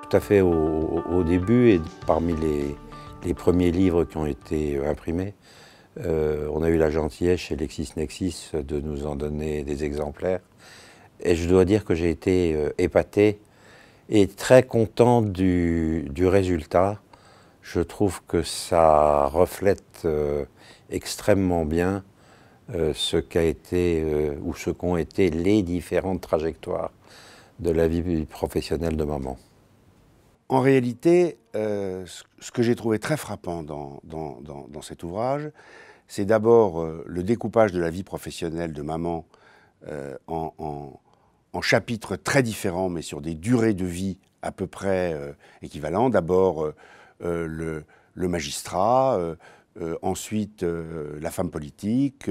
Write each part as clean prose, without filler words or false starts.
tout à fait au début et parmi les premiers livres qui ont été imprimés. On a eu la gentillesse chez LexisNexis de nous en donner des exemplaires. Et je dois dire que j'ai été épaté et très content du résultat. Je trouve que ça reflète extrêmement bien ce qu'a été ou ce qu'ont été les différentes trajectoires de la vie professionnelle de maman. En réalité, ce que j'ai trouvé très frappant dans cet ouvrage, c'est d'abord le découpage de la vie professionnelle de maman en chapitres très différents, mais sur des durées de vie à peu près équivalentes. D'abord le magistrat, ensuite la femme politique,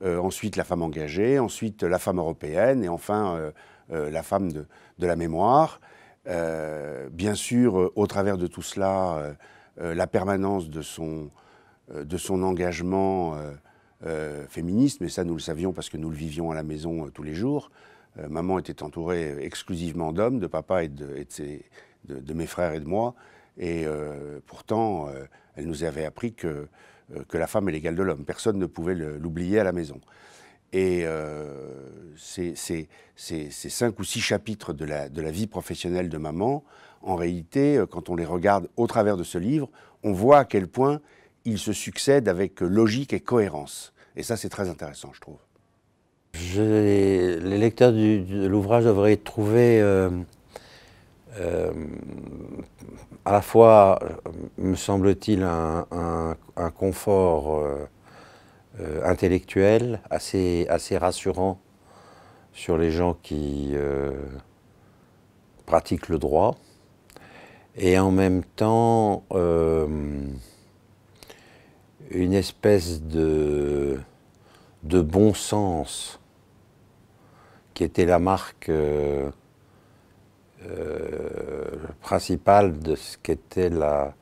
ensuite la femme engagée, ensuite la femme européenne et enfin la femme de la mémoire. Bien sûr, au travers de tout cela, la permanence de son engagement féministe, mais ça nous le savions parce que nous le vivions à la maison tous les jours. Maman était entourée exclusivement d'hommes, de papa et de mes frères et de moi, et pourtant elle nous avait appris que la femme est l'égale de l'homme. Personne ne pouvait l'oublier à la maison. Et ces 5 ou 6 chapitres de la vie professionnelle de maman, en réalité, quand on les regarde au travers de ce livre, on voit à quel point ils se succèdent avec logique et cohérence. Et ça, c'est très intéressant, je trouve. Les lecteurs de l'ouvrage devraient trouver à la fois, me semble-t-il, un confort intellectuel assez rassurant sur les gens qui pratiquent le droit, et en même temps une espèce de bon sens qui était la marque principale de ce qu'était la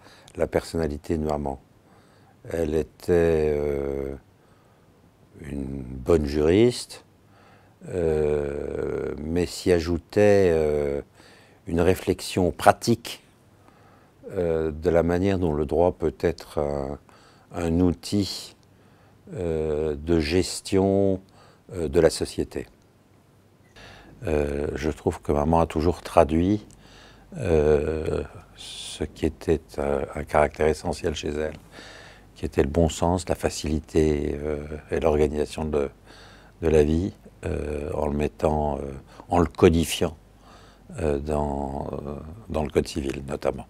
personnalité de maman. Elle était une bonne juriste, mais s'y ajoutait une réflexion pratique de la manière dont le droit peut être un outil de gestion de la société. Je trouve que maman a toujours traduit ce qui était un caractère essentiel chez elle, qui était le bon sens, la facilité et l'organisation de la vie, en le mettant, en le codifiant dans le Code civil notamment.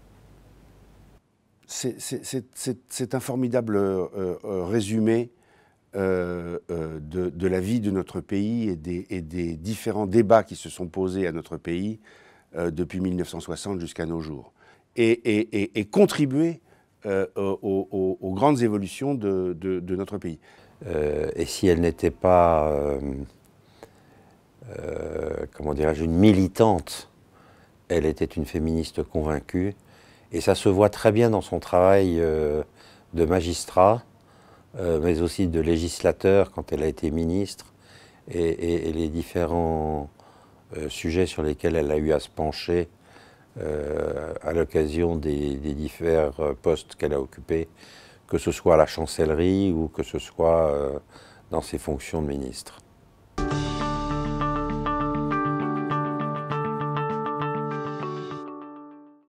C'est un formidable résumé de la vie de notre pays et des différents débats qui se sont posés à notre pays depuis 1960 jusqu'à nos jours. Et contribuer aux grandes évolutions de notre pays. Et si elle n'était pas, comment dirais-je, une militante, elle était une féministe convaincue. Et ça se voit très bien dans son travail de magistrat, mais aussi de législateur quand elle a été ministre, et les différents sujets sur lesquels elle a eu à se pencher à l'occasion des divers postes qu'elle a occupés, que ce soit à la chancellerie ou que ce soit dans ses fonctions de ministre.